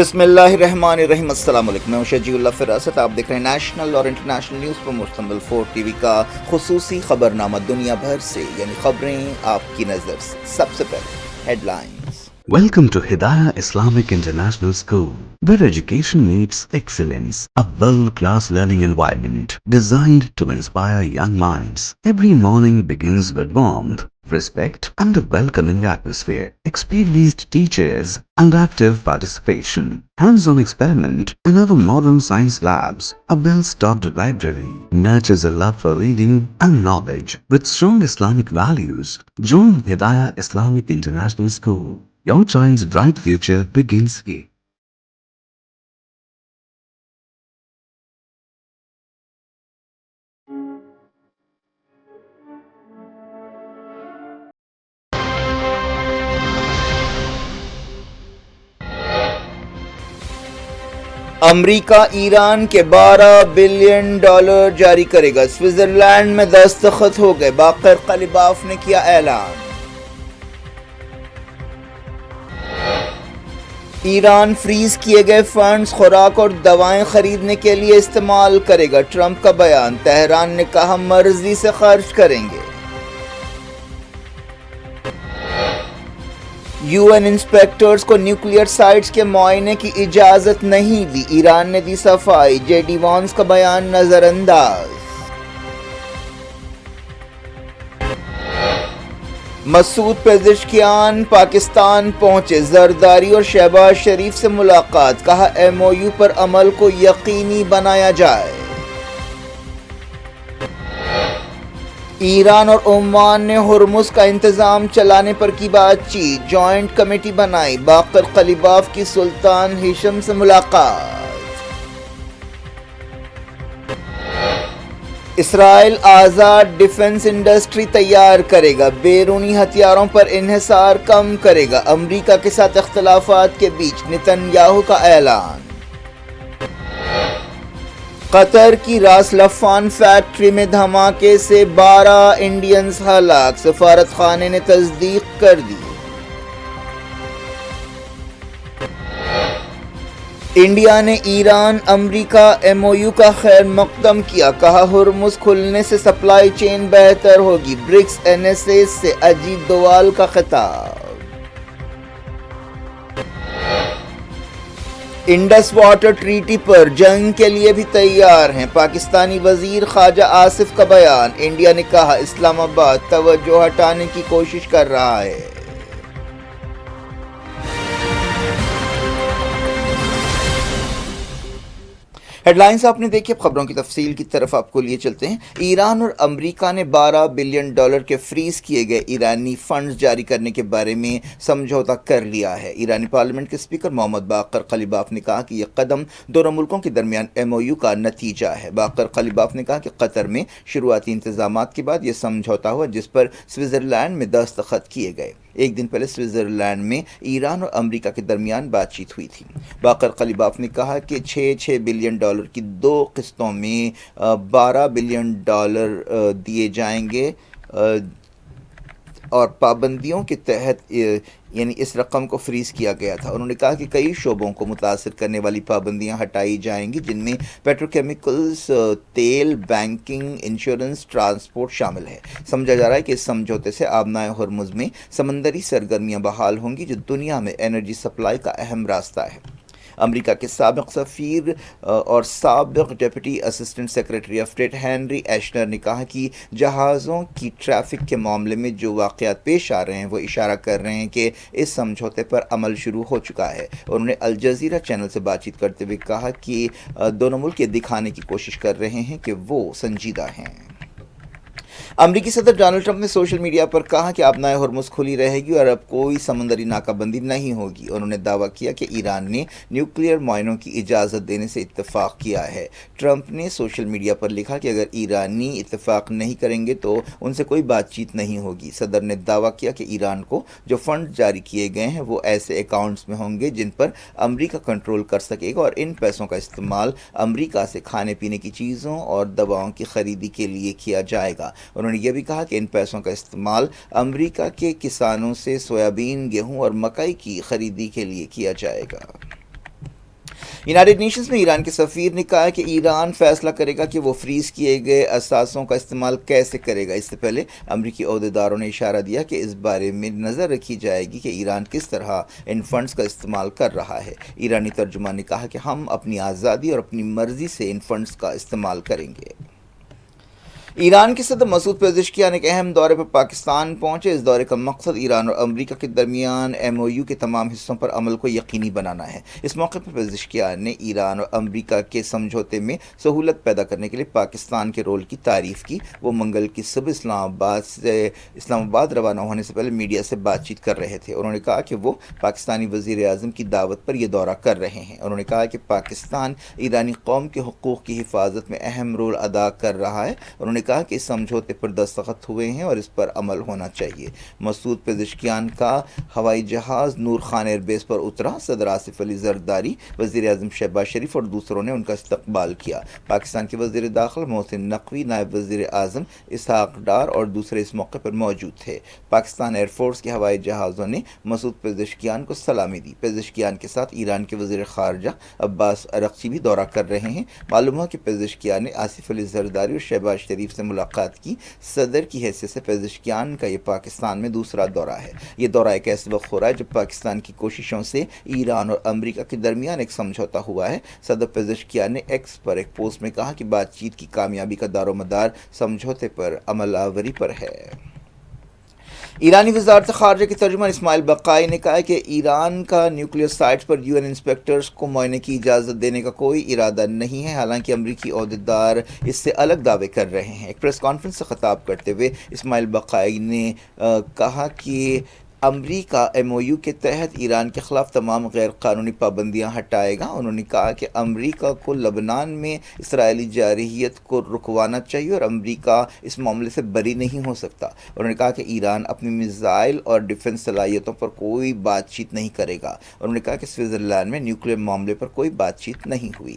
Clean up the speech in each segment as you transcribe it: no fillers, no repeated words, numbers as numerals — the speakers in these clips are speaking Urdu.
بسم اللہ الرحمن الرحیم۔ السلام علیکم، میں شجیع اللہ فراست۔ آپ دیکھ رہے ہیں نیشنل اور انٹرنیشنل نیوز پر مشتمل 4 ٹی وی کا خصوصی خبرنامہ دنیا بھر سے، یعنی خبریں آپ کی نظر سے۔ سب سے پہلے headlines. Welcome to Hidayah Islamic International School, where education meets excellence, a world-class learning environment designed to inspire young minds. Every morning begins with warmth, respect, and a welcoming atmosphere. Experienced teachers and active participation, hands-on experiment, and our modern science labs, a well-stocked library nurtures a love for reading and knowledge. With strong Islamic values, join Hidayah Islamic International School. Your child's bright future begins here. امریکہ ایران کے $12 بلین جاری کرے گا۔ سوئٹزرلینڈ میں دستخط ہو گئے، باقر قلیباف نے کیا اعلان۔ ایران فریز کیے گئے فنڈز خوراک اور دوائیں خریدنے کے لیے استعمال کرے گا، ٹرمپ کا بیان۔ تہران نے کہا مرضی سے خرچ کریں گے۔ یو این انسپیکٹرز کو نیوکلیئر سائٹس کے معائنے کی اجازت نہیں دی، ایران نے دی صفائی۔ جے ڈی وانس کا بیان نظر انداز۔ مسعود پزشکیان پاکستان پہنچے، زرداری اور شہباز شریف سے ملاقات، کہا ایم او یو پر عمل کو یقینی بنایا جائے۔ ایران اور عمان نے ہرمز کا انتظام چلانے پر کی بات چیت، جوائنٹ کمیٹی بنائی، باقر قلیباف کی سلطان ہشام سے ملاقات۔ اسرائیل آزاد ڈیفنس انڈسٹری تیار کرے گا، بیرونی ہتھیاروں پر انحصار کم کرے گا، امریکہ کے ساتھ اختلافات کے بیچ نتن یاہو کا اعلان۔ قطر کی راس لفان فیکٹری میں دھماکے سے 12 انڈینز ہلاک، سفارت خانے نے تصدیق کر دی۔ انڈیا نے ایران امریکہ ایم او یو کا خیر مقدم کیا، کہا ہرمز کھلنے سے سپلائی چین بہتر ہوگی، برکس این ایس اے سے اجیت دوال کا خطاب۔ انڈس واٹر ٹریٹی پر جنگ کے لیے بھی تیار ہیں، پاکستانی وزیر خارجہ آصف کا بیان۔ انڈیا نے کہا اسلام آباد توجہ ہٹانے کی کوشش کر رہا ہے۔ ہیڈ لائنز آپ نے دیکھی، اب خبروں کی تفصیل کی طرف آپ کو لیے چلتے ہیں۔ ایران اور امریکہ نے $12 بلین کے فریز کیے گئے ایرانی فنڈز جاری کرنے کے بارے میں سمجھوتہ کر لیا ہے۔ ایرانی پارلیمنٹ کے اسپیکر محمد باقر قلیباف نے کہا کہ یہ قدم دونوں ملکوں کے درمیان ایم او یو کا نتیجہ ہے۔ باقر قلیباف نے کہا کہ قطر میں شروعاتی انتظامات کے بعد یہ سمجھوتہ ہوا جس پر سوئٹزرلینڈ میں دستخط کیے گئے۔ ایک دن پہلے سوئٹزرلینڈ میں ایران اور امریکہ کے درمیان بات چیت ہوئی تھی۔ باقر قلیباف نے کہا کہ $6 بلین کی 2 قسطوں میں $12 بلین دیے جائیں گے اور پابندیوں کے تحت یعنی اس رقم کو فریز کیا گیا تھا۔ انہوں نے کہا کہ کئی شعبوں کو متاثر کرنے والی پابندیاں ہٹائی جائیں گی، جن میں پیٹروکیمیکلز، تیل، بینکنگ، انشورنس، ٹرانسپورٹ شامل ہے۔ سمجھا جا رہا ہے کہ اس سمجھوتے سے آبنائے ہرمز میں سمندری سرگرمیاں بحال ہوں گی، جو دنیا میں انرجی سپلائی کا اہم راستہ ہے۔ امریکہ کے سابق سفیر اور سابق deputy assistant secretary of state Henry ایشنر نے کہا کہ جہازوں کی ٹریفک کے معاملے میں جو واقعات پیش آ رہے ہیں وہ اشارہ کر رہے ہیں کہ اس سمجھوتے پر عمل شروع ہو چکا ہے۔ انہوں نے الجزیرہ چینل سے بات چیت کرتے ہوئے کہا کہ دونوں ملک یہ دکھانے کی کوشش کر رہے ہیں کہ وہ سنجیدہ ہیں۔ امریکی صدر ڈونلڈ ٹرمپ نے سوشل میڈیا پر کہا کہ آبنائے ہرمز کھلی رہے گی اور اب کوئی سمندری ناکہ بندی نہیں ہوگی۔ انہوں نے دعویٰ کیا کہ ایران نے نیوکلیئر معائنوں کی اجازت دینے سے اتفاق کیا ہے۔ ٹرمپ نے سوشل میڈیا پر لکھا کہ اگر ایرانی اتفاق نہیں کریں گے تو ان سے کوئی بات چیت نہیں ہوگی۔ صدر نے دعویٰ کیا کہ ایران کو جو فنڈ جاری کیے گئے ہیں وہ ایسے اکاؤنٹس میں ہوں گے جن پر امریکہ کنٹرول کر سکے گا اور ان پیسوں کا استعمال امریکہ سے کھانے پینے کی چیزوں اور دواؤں کی خریدی کے لیے کیا جائے گا۔ انہوں نے یہ بھی کہا کہ ان پیسوں کا استعمال امریکہ کے کسانوں سے سویابین، گیہوں اور مکئی کی خریدی کے لیے کیا جائے گا۔ یونائیٹڈ نیشنز میں ایران کے سفیر نے کہا کہ ایران فیصلہ کرے گا کہ وہ فریز کیے گئے اثاثوں کا استعمال کیسے کرے گا۔ اس سے پہلے امریکی عہدیداروں نے اشارہ دیا کہ اس بارے میں نظر رکھی جائے گی کہ ایران کس طرح ان فنڈز کا استعمال کر رہا ہے۔ ایرانی ترجمان نے کہا کہ ہم اپنی آزادی اور اپنی مرضی سے ان فنڈز کا استعمال کریں گے۔ ایران کے صدر مسعود پزشکیان ایک اہم دورے پر پاکستان پہنچے۔ اس دورے کا مقصد ایران اور امریکہ کے درمیان MOU کے تمام حصوں پر عمل کو یقینی بنانا ہے۔ اس موقع پر پزشکیان نے ایران اور امریکہ کے سمجھوتے میں سہولت پیدا کرنے کے لیے پاکستان کے رول کی تعریف کی۔ وہ منگل کی صبح اسلام آباد روانہ ہونے سے پہلے میڈیا سے بات چیت کر رہے تھے۔ انہوں نے کہا کہ وہ پاکستانی وزیر اعظم کی دعوت پر یہ دورہ کر رہے ہیں۔ انہوں نے کہا کہ پاکستان ایرانی قوم کے حقوق کی حفاظت میں اہم رول ادا کر رہا ہے۔ انہوں نے کہا کہ اس سمجھوتے پر دستخط ہوئے ہیں اور اس پر عمل ہونا چاہیے۔ مسعود پزشکیان کا ہوائی جہاز نور خان ایئر بیس پر اترا۔ صدر آصف علی زرداری، وزیر اعظم شہباز شریف اور دوسروں نے ان کا استقبال کیا۔ پاکستان کے وزیر داخلہ محسن نقوی، نائب وزیر اعظم اسحاق ڈار اور دوسرے اس موقع پر موجود تھے۔ پاکستان ایئر فورس کے ہوائی جہازوں نے مسعود پزشکیان کو سلامی دی۔ پزشکیان کے ساتھ ایران کے وزیر خارجہ عباس اراغچی بھی دورہ کر رہے ہیں۔ معلوم ہوا کہ پزشکیان نے آصف علی زرداری اور شہباز شریف سے ملاقات کی۔ صدر کی حیثیت سے پزشکیان کا یہ پاکستان میں دوسرا دورہ ہے۔ یہ دورہ ایک ایسے وقت ہو رہا ہے جب پاکستان کی کوششوں سے ایران اور امریکہ کے درمیان ایک سمجھوتا ہوا ہے۔ صدر پزشکیان نے ایکس پر ایک پوسٹ میں کہا کہ بات چیت کی کامیابی کا دار و مدار سمجھوتے پر عمل آوری پر ہے۔ ایرانی وزارت خارجہ کے ترجمان اسماعیل بقائی نے کہا کہ ایران کا نیوکلیئر سائٹس پر UN انسپیکٹرز کو معائنے کی اجازت دینے کا کوئی ارادہ نہیں ہے، حالانکہ امریکی عہدیدار اس سے الگ دعوے کر رہے ہیں۔ ایک پریس کانفرنس سے خطاب کرتے ہوئے اسماعیل بقائی نے کہا کہ امریکہ MOU کے تحت ایران کے خلاف تمام غیر قانونی پابندیاں ہٹائے گا۔ انہوں نے کہا کہ امریکہ کو لبنان میں اسرائیلی جارحیت کو رکوانا چاہیے اور امریکہ اس معاملے سے بری نہیں ہو سکتا۔ انہوں نے کہا کہ ایران اپنی میزائل اور ڈیفنس صلاحیتوں پر کوئی بات چیت نہیں کرے گا۔ انہوں نے کہا کہ سوئٹزرلینڈ میں نیوکلیئر معاملے پر کوئی بات چیت نہیں ہوئی۔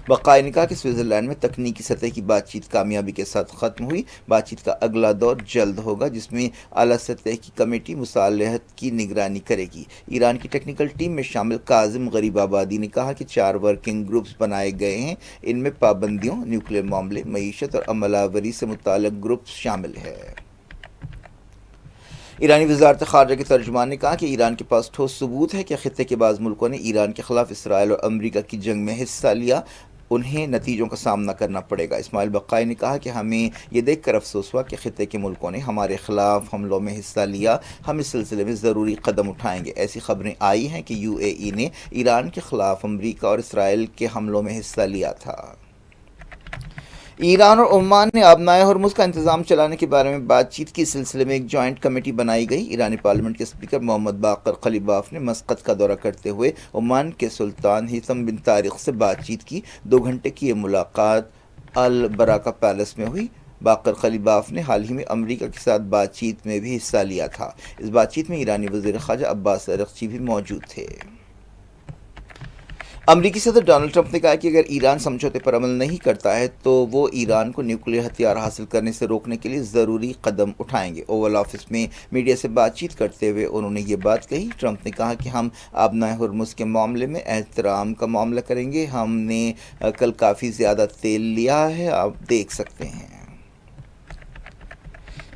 بقائی نے کہا کہ سوئٹزرلینڈ میں تکنیکی سطح کی بات چیت کامیابی کے ساتھ ختم ہوئی۔ بات چیت کا اگلا دور جلد ہوگا جس میں اعلیٰ سطح کی کمیٹی مصالحت کی نگرانی کرے گی۔ ایران کی ٹیکنیکل ٹیم میں شامل کاظم غریب آبادی نے کہا کہ 4 ورکنگ گروپس بنائے گئے ہیں۔ ان میں پابندیوں، نیوکلیئر معاملے، معیشت اور عمل آوری سے متعلق گروپس شامل ہیں۔ ایرانی وزارت خارجہ کے ترجمان نے کہا کہ ایران کے پاس ٹھوس ثبوت ہے کہ خطے کے بعض ملکوں نے ایران کے خلاف اسرائیل اور امریکہ کی جنگ میں حصہ لیا، انہیں نتیجوں کا سامنا کرنا پڑے گا۔ اسماعیل بقائی نے کہا کہ ہمیں یہ دیکھ کر افسوس ہوا کہ خطے کے ملکوں نے ہمارے خلاف حملوں میں حصہ لیا۔ ہم اس سلسلے میں ضروری قدم اٹھائیں گے۔ ایسی خبریں آئی ہیں کہ UAE نے ایران کے خلاف امریکہ اور اسرائیل کے حملوں میں حصہ لیا تھا۔ ایران اور عمان نے آبنائے ہرمز کا انتظام چلانے کے بارے میں بات چیت کی سلسلے میں ایک جوائنٹ کمیٹی بنائی گئی۔ ایرانی پارلیمنٹ کے اسپیکر محمد باقر قلیباف نے مسقط کا دورہ کرتے ہوئے عمان کے سلطان ہیثم بن طارق سے بات چیت کی۔ 2 گھنٹے کی یہ ملاقات البرکہ پیلس میں ہوئی۔ باقر قلیباف نے حال ہی میں امریکہ کے ساتھ بات چیت میں بھی حصہ لیا تھا۔ اس بات چیت میں ایرانی وزیر خارجہ عباس اراغچی بھی موجود تھے۔ امریکی صدر ڈونلڈ ٹرمپ نے کہا کہ اگر ایران سمجھوتے پر عمل نہیں کرتا ہے تو وہ ایران کو نیوکلیئر ہتھیار حاصل کرنے سے روکنے کے لیے ضروری قدم اٹھائیں گے۔ اوول آفس میں میڈیا سے بات چیت کرتے ہوئے انہوں نے یہ بات کہی۔ ٹرمپ نے کہا کہ ہم آبنائے ہرمز کے معاملے میں احترام کا معاملہ کریں گے۔ ہم نے کل کافی زیادہ تیل لیا ہے، آپ دیکھ سکتے ہیں۔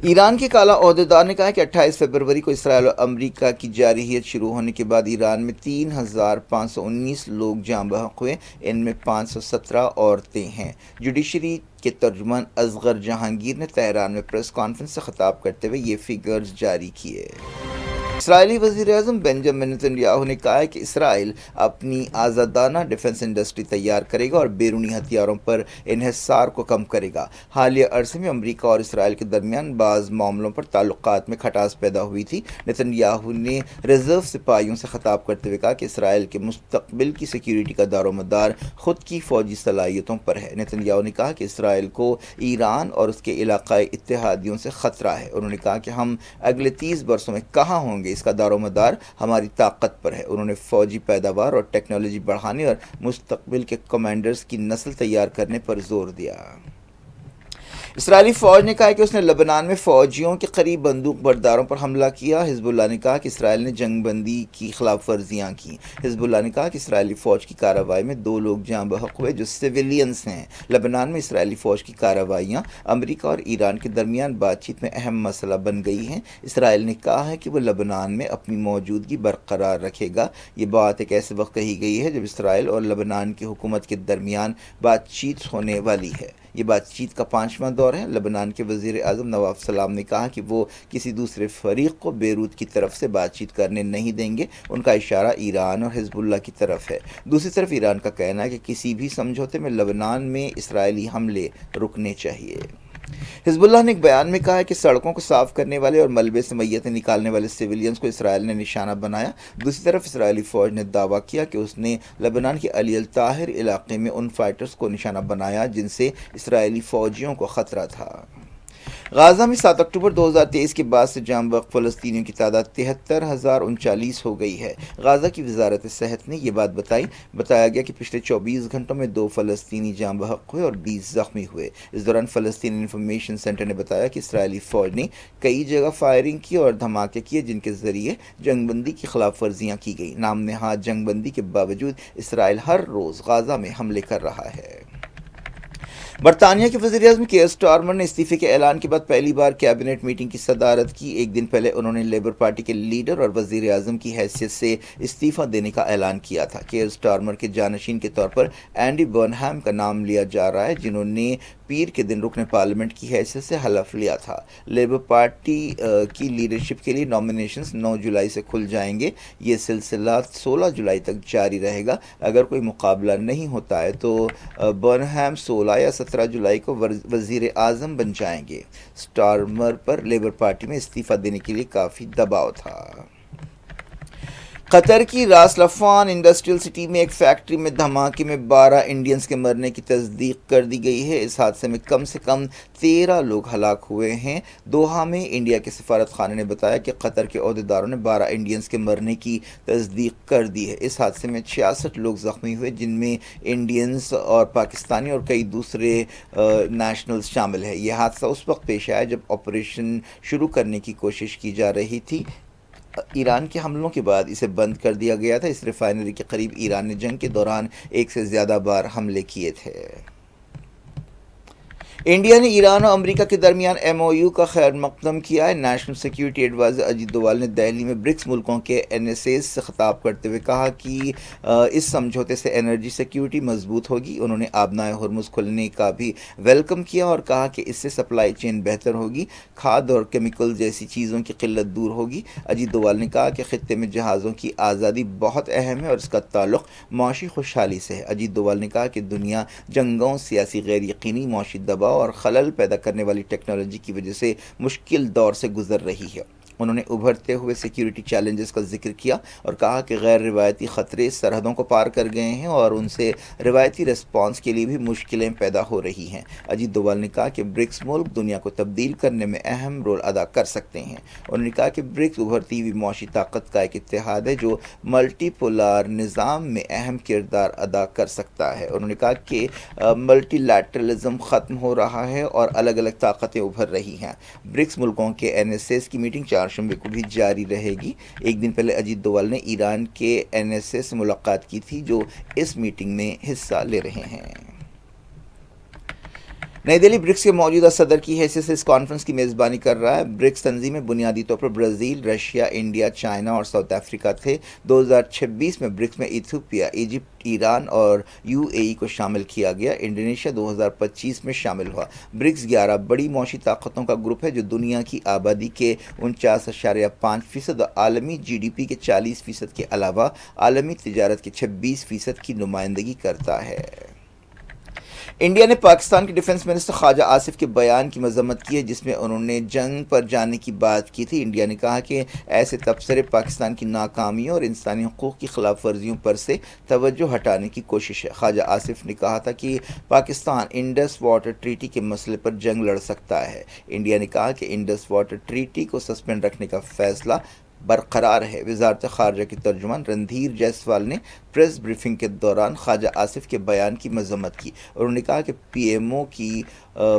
ایران کے اعلیٰ عہدیدار نے کہا کہ 28 فروری کو اسرائیل اور امریکہ کی جارحیت شروع ہونے کے بعد ایران میں 3519 لوگ جاں بحق ہوئے، ان میں 517 عورتیں ہیں۔ جوڈیشری کے ترجمان اصغر جہانگیر نے تہران میں پریس کانفرنس سے خطاب کرتے ہوئے یہ فگرز جاری کیے۔ اسرائیلی وزیر اعظم بنجامن نیتن یاہو نے کہا ہے کہ اسرائیل اپنی آزادانہ ڈیفنس انڈسٹری تیار کرے گا اور بیرونی ہتھیاروں پر انحصار کو کم کرے گا۔ حالیہ عرصے میں امریکہ اور اسرائیل کے درمیان بعض معاملوں پر تعلقات میں کھٹاس پیدا ہوئی تھی۔ نیتن یاہو نے ریزرو سپاہیوں سے خطاب کرتے ہوئے کہا کہ اسرائیل کے مستقبل کی سیکیورٹی کا دار و مدار خود کی فوجی صلاحیتوں پر ہے۔ نیتن یاہو نے کہا کہ اسرائیل کو ایران اور اس کے علاقائی اتحادیوں سے خطرہ ہے۔ انہوں نے کہا کہ ہم اگلے 30 برسوں میں کہاں ہوں گے، اس کا دار و مدار ہماری طاقت پر ہے۔ انہوں نے فوجی پیداوار اور ٹیکنالوجی بڑھانے اور مستقبل کے کمانڈرز کی نسل تیار کرنے پر زور دیا۔ اسرائیلی فوج نے کہا ہے کہ اس نے لبنان میں فوجیوں کے قریب بندوق برداروں پر حملہ کیا. حزب اللہ نے کہا کہ اسرائیل نے جنگ بندی کی خلاف ورزیاں کی. حزب اللہ نے کہا کہ اسرائیلی فوج کی کارروائی میں 2 لوگ جاں بحق ہوئے جو سویلینز ہیں. لبنان میں اسرائیلی فوج کی کارروائیاں امریکہ اور ایران کے درمیان بات چیت میں اہم مسئلہ بن گئی ہیں. اسرائیل نے کہا ہے کہ وہ لبنان میں اپنی موجودگی برقرار رکھے گا. یہ بات ایک ایسے وقت کہی گئی ہے جب اسرائیل اور لبنان کی حکومت کے درمیان بات چیت ہونے والی ہے. یہ بات چیت کا 5واں دور ہے. لبنان کے وزیر اعظم نواف سلام نے کہا کہ وہ کسی دوسرے فریق کو بیروت کی طرف سے بات چیت کرنے نہیں دیں گے. ان کا اشارہ ایران اور حزب اللہ کی طرف ہے. دوسری طرف ایران کا کہنا ہے کہ کسی بھی سمجھوتے میں لبنان میں اسرائیلی حملے رکنے چاہیے. حزب اللہ نے ایک بیان میں کہا ہے کہ سڑکوں کو صاف کرنے والے اور ملبے سے میتیں نکالنے والے سویلینز کو اسرائیل نے نشانہ بنایا. دوسری طرف اسرائیلی فوج نے دعویٰ کیا کہ اس نے لبنان کے علی الطاہر علاقے میں ان فائٹرز کو نشانہ بنایا جن سے اسرائیلی فوجیوں کو خطرہ تھا. غازہ میں 7 اکتوبر 2023 کے بعد سے جاں بحق فلسطینیوں کی تعداد 73,039 ہو گئی ہے. غازہ کی وزارت صحت نے یہ بات بتایا گیا کہ پچھلے 24 گھنٹوں میں 2 فلسطینی جاں بحق ہوئے اور 20 زخمی ہوئے. اس دوران فلسطین انفارمیشن سینٹر نے بتایا کہ اسرائیلی فوج نے کئی جگہ فائرنگ کی اور دھماکے کیے جن کے ذریعے جنگ بندی کی خلاف ورزیاں کی گئی. نام نہاد جنگ بندی کے باوجود اسرائیل ہر روز غازہ میں حملے کر رہا ہے. برطانیہ کے وزیر اعظم کیئر سٹارمر نے استعفے کے اعلان کے بعد پہلی بار کیبنٹ میٹنگ کی صدارت کی. ایک دن پہلے انہوں نے لیبر پارٹی کے لیڈر اور وزیر اعظم کی حیثیت سے استعفیٰ دینے کا اعلان کیا تھا. کیئر سٹارمر کے جانشین کے طور پر اینڈی برنہم کا نام لیا جا رہا ہے جنہوں نے پیر کے دن رکن پارلیمنٹ کی حیثیت سے حلف لیا تھا. لیبر پارٹی کی لیڈرشپ کے لیے نامینیشنز 9 جولائی سے کھل جائیں گے. یہ سلسلہ 16 جولائی تک جاری رہے گا. اگر کوئی مقابلہ نہیں ہوتا ہے تو برنہم 16 یا 17 جولائی کو وزیر اعظم بن جائیں گے. سٹارمر پر لیبر پارٹی میں استعفیٰ دینے کے لیے کافی دباؤ تھا. قطر کی راس لفان انڈسٹریل سٹی میں ایک فیکٹری میں دھماکے میں 12 انڈینز کے مرنے کی تصدیق کر دی گئی ہے. اس حادثے میں کم سے کم 13 لوگ ہلاک ہوئے ہیں. دوحہ میں انڈیا کے سفارت خانے نے بتایا کہ قطر کے عہدیداروں نے 12 انڈینز کے مرنے کی تصدیق کر دی ہے. اس حادثے میں 66 لوگ زخمی ہوئے جن میں انڈینز اور پاکستانی اور کئی دوسرے نیشنلز شامل ہیں. یہ حادثہ اس وقت پیش آیا جب آپریشن شروع کرنے کی کوشش کی جا رہی تھی. ایران کے حملوں کے بعد اسے بند کر دیا گیا تھا. اس ریفائنری کے قریب ایران نے جنگ کے دوران 1 سے زیادہ بار حملے کیے تھے. انڈیا نے ایران اور امریکہ کے درمیان MOU کا خیر مقدم کیا ہے. نیشنل سیکیورٹی ایڈوائزر اجیت دووال نے دہلی میں برکس ملکوں کے NSAs سے خطاب کرتے ہوئے کہا کہ اس سمجھوتے سے انرجی سیکیورٹی مضبوط ہوگی. انہوں نے آبنائے ہرمز کھلنے کا بھی ویلکم کیا اور کہا کہ اس سے سپلائی چین بہتر ہوگی, کھاد اور کیمیکل جیسی چیزوں کی قلت دور ہوگی. اجیت دووال نے کہا کہ خطے میں جہازوں کی آزادی بہت اہم ہے اور اس کا تعلق معاشی خوشحالی سے ہے. اجیت دووال نے کہا کہ دنیا جنگوں, سیاسی غیر یقینی, معاشی دباؤ اور خلل پیدا کرنے والی ٹیکنالوجی کی وجہ سے مشکل دور سے گزر رہی ہے. انہوں نے ابھرتے ہوئے سیکیورٹی چیلنجز کا ذکر کیا اور کہا کہ غیر روایتی خطرے سرحدوں کو پار کر گئے ہیں اور ان سے روایتی ریسپانس کے لیے بھی مشکلیں پیدا ہو رہی ہیں. اجیت دووال نے کہا کہ برکس ملک دنیا کو تبدیل کرنے میں اہم رول ادا کر سکتے ہیں. انہوں نے کہا کہ برکس ابھرتی ہوئی معاشی طاقت کا ایک اتحاد ہے جو ملٹی پولار نظام میں اہم کردار ادا کر سکتا ہے. انہوں نے کہا کہ ملٹی لیٹرلزم ختم ہو رہا ہے اور الگ الگ طاقتیں ابھر رہی ہیں. برکس ملکوں کے NSAs کی میٹنگ 4 شنبے کو بھی جاری رہے گی. ایک دن پہلے اجیت دووال نے ایران کے NSA سے ملاقات کی تھی جو اس میٹنگ میں حصہ لے رہے ہیں. نئی دہلی برکس کے موجودہ صدر کی حیثیت سے اس کانفرنس کی میزبانی کر رہا ہے. برکس تنظیم میں بنیادی طور پر برازیل, رشیا, انڈیا, چائنا اور ساؤتھ افریقہ تھے. 2026 میں برکس میں ایتھوپیا, ایجپٹ, ایران اور UAE کو شامل کیا گیا. انڈونیشیا 2025 میں شامل ہوا. برکس 11 بڑی معاشی طاقتوں کا گروپ ہے جو دنیا کی آبادی کے 49.5% اور عالمی GDP کے 40% کے علاوہ عالمی تجارت کے 26% کی نمائندگی کرتا ہے. انڈیا نے پاکستان کے ڈیفنس منسٹر خواجہ آصف کے بیان کی مذمت کی ہے جس میں انہوں نے جنگ پر جانے کی بات کی تھی. انڈیا نے کہا کہ ایسے تبصرے پاکستان کی ناکامیوں اور انسانی حقوق کی خلاف ورزیوں پر سے توجہ ہٹانے کی کوشش ہے. خواجہ آصف نے کہا تھا کہ پاکستان انڈس واٹر ٹریٹی کے مسئلے پر جنگ لڑ سکتا ہے. انڈیا نے کہا کہ انڈس واٹر ٹریٹی کو سسپینڈ رکھنے کا فیصلہ برقرار ہے۔ وزارت خارجہ کے ترجمان رندھیر جیسوال نے پریس بریفنگ کے دوران خواجہ آصف کے بیان کی مذمت کی، اور انہوں نے کہا کہ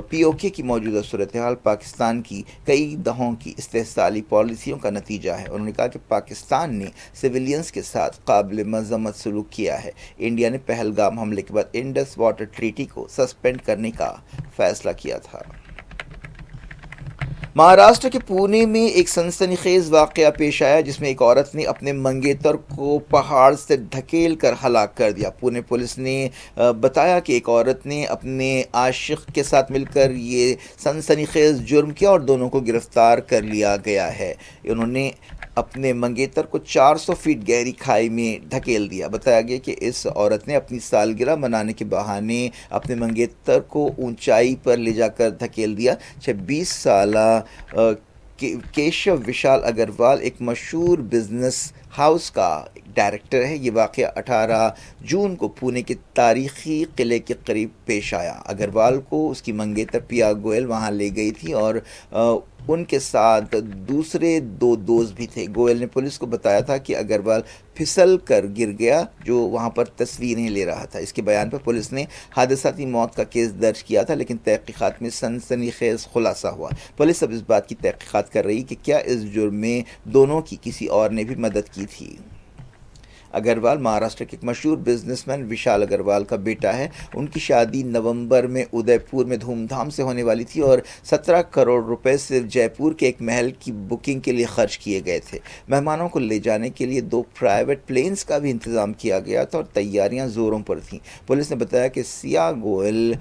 پی او کے کی موجودہ صورتحال پاکستان کی کئی دہوں کی استحصالی پالیسیوں کا نتیجہ ہے۔ انہوں نے کہا کہ پاکستان نے سویلینز کے ساتھ قابل مذمت سلوک کیا ہے۔ انڈیا نے پہلگام حملے کے بعد انڈس واٹر ٹریٹی کو سسپینڈ کرنے کا فیصلہ کیا تھا۔ مہاراشٹر کے پونے میں ایک سنسنی خیز واقعہ پیش آیا جس میں ایک عورت نے اپنے منگیتر کو پہاڑ سے دھکیل کر ہلاک کر دیا۔ پونے پولیس نے بتایا کہ ایک عورت نے اپنے عاشق کے ساتھ مل کر یہ سنسنی خیز جرم کیا اور دونوں کو گرفتار کر لیا گیا ہے۔ انہوں نے اپنے منگیتر کو 400 فیٹ گہری کھائی میں دھکیل دیا۔ بتایا گیا کہ اس عورت نے اپنی سالگرہ منانے کے بہانے اپنے منگیتر کو اونچائی پر لے جا کر دھکیل دیا۔ 26 سالہ کیشو وشال اگروال ایک مشہور بزنس ہاؤس کا ڈائریکٹر ہے۔ یہ واقعہ 18 جون کو پونے کے تاریخی قلعے کے قریب پیش آیا۔ اگروال کو اس کی منگیتر پیا گوئل وہاں لے گئی تھی اور ان کے ساتھ دوسرے 2 دوست بھی تھے۔ گوئل نے پولیس کو بتایا تھا کہ اگروال پھسل کر گر گیا جو وہاں پر تصویریں لے رہا تھا۔ اس کے بیان پر پولیس نے حادثاتی موت کا کیس درج کیا تھا، لیکن تحقیقات میں سنسنی خیز خلاصہ ہوا۔ پولیس اب اس بات کی تحقیقات کر رہی کہ کیا اس جرم میں دونوں کی کسی اور نے بھی مدد کی تھی۔ اگروال مہاراشٹر کے ایک مشہور بزنس مین وشال اگروال کا بیٹا ہے۔ ان کی شادی نومبر میں ادے پور میں دھوم دھام سے ہونے والی تھی اور 17 کروڑ روپے صرف جے پور کے ایک محل کی بکنگ کے لیے خرچ کیے گئے تھے۔ مہمانوں کو لے جانے کے لیے 2 پرائیویٹ پلینز کا بھی انتظام کیا گیا تھا اور تیاریاں زوروں پر تھیں۔ پولیس نے بتایا کہ سیا گوئل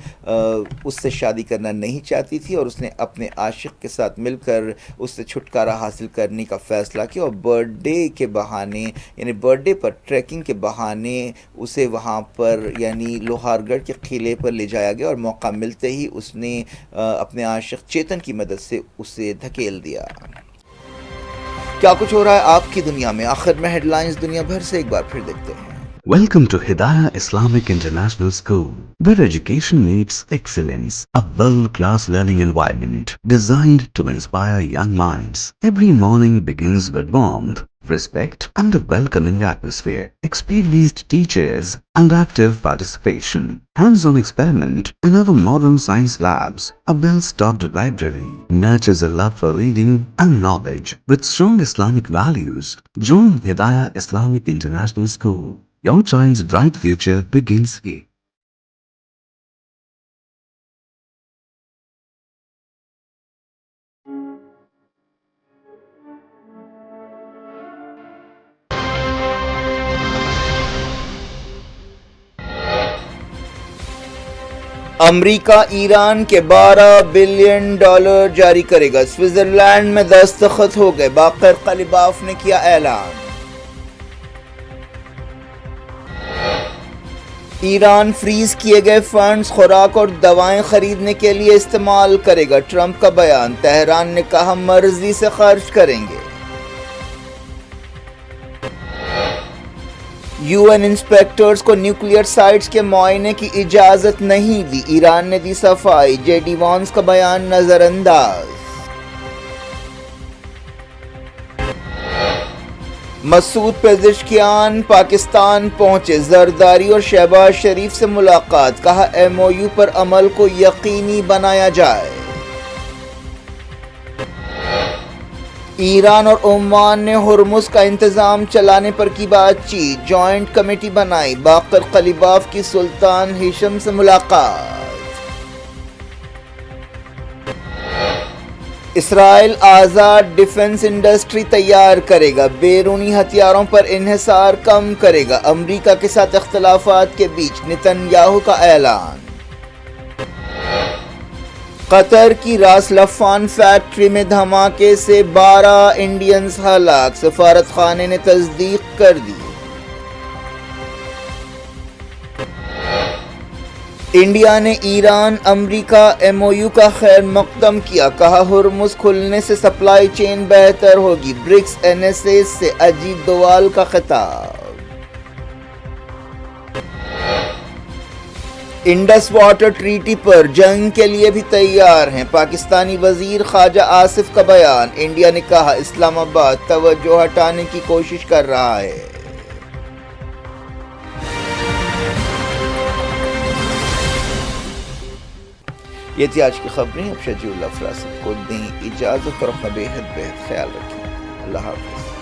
اس سے شادی کرنا نہیں چاہتی تھی اور اس نے اپنے عاشق کے ساتھ مل کر اس سے چھٹکارا حاصل کرنے کا فیصلہ کیا اور برتھ ڈے کے بہانے یعنی برتھ ڈے پر ٹریکنگ کے بہانے اسے وہاں پر یعنی لوہار گڑھ کے قلعے پر لے جایا گیا اور موقع ملتے ہی اس نے اپنے عاشق چیتن کی مدد سے اسے دھکیل دیا۔ کیا کچھ ہو رہا ہے آپ کی دنیا میں؟ آخر میں ہیڈ لائنز دنیا بھر سے ایک بار پھر دیکھتے ہیں۔ Welcome to Hidayah Islamic International School, where education meets excellence. A world-class learning environment designed to inspire young minds. Every morning begins with warmth, respect, and a welcoming atmosphere. Experienced teachers and active participation. Hands-on experiment in our modern science labs. A well-stocked library nurtures a love for reading and knowledge. With strong Islamic values, join Hidayah Islamic International School. Your child's bright future begins here. امریکہ ایران کے $12 بلین جاری کرے گا۔ سوئٹزرلینڈ میں دستخط ہو گئے۔ باقر قلیباف نے کیا اعلان۔ ایران فریز کیے گئے فنڈز خوراک اور دوائیں خریدنے کے لیے استعمال کرے گا۔ ٹرمپ کا بیان۔ تہران نے کہا مرضی سے خرچ کریں گے۔ یو این انسپیکٹرز کو نیوکلیئر سائٹس کے معائنے کی اجازت نہیں دی۔ ایران نے دی صفائی۔ جے ڈی وانس کا بیان نظر انداز۔ مسعود پزشکیان پاکستان پہنچے۔ زرداری اور شہباز شریف سے ملاقات۔ کہا ایم او یو پر عمل کو یقینی بنایا جائے۔ ایران اور عمان نے ہرمز کا انتظام چلانے پر کی بات چیت۔ جوائنٹ کمیٹی بنائی۔ باقر قلیباف کی سلطان ہشام سے ملاقات۔ اسرائیل آزاد ڈیفنس انڈسٹری تیار کرے گا۔ بیرونی ہتھیاروں پر انحصار کم کرے گا۔ امریکہ کے ساتھ اختلافات کے بیچ نتن یاہو کا اعلان۔ قطر کی راس لفان فیکٹری میں دھماکے سے 12 انڈینز ہلاک۔ سفارت خانے نے تصدیق کر دی۔ انڈیا نے ایران امریکہ ایم او یو کا خیر مقدم کیا۔ کہا ہرمز کھلنے سے سپلائی چین بہتر ہوگی۔ برکس این ایس اے سے اجیت دوال کا خطاب۔ انڈس واٹر ٹریٹی پر جنگ کے لیے بھی تیار ہیں، پاکستانی وزیر خارجہ آصف کا بیان۔ انڈیا نے کہا اسلام آباد توجہ ہٹانے کی کوشش کر رہا ہے۔ یہ تھی آج کی خبریں۔ اب شجیع اللہ فراست کو دیں اجازت اور اپنا بے حد خیال رکھیں۔ اللہ حافظ۔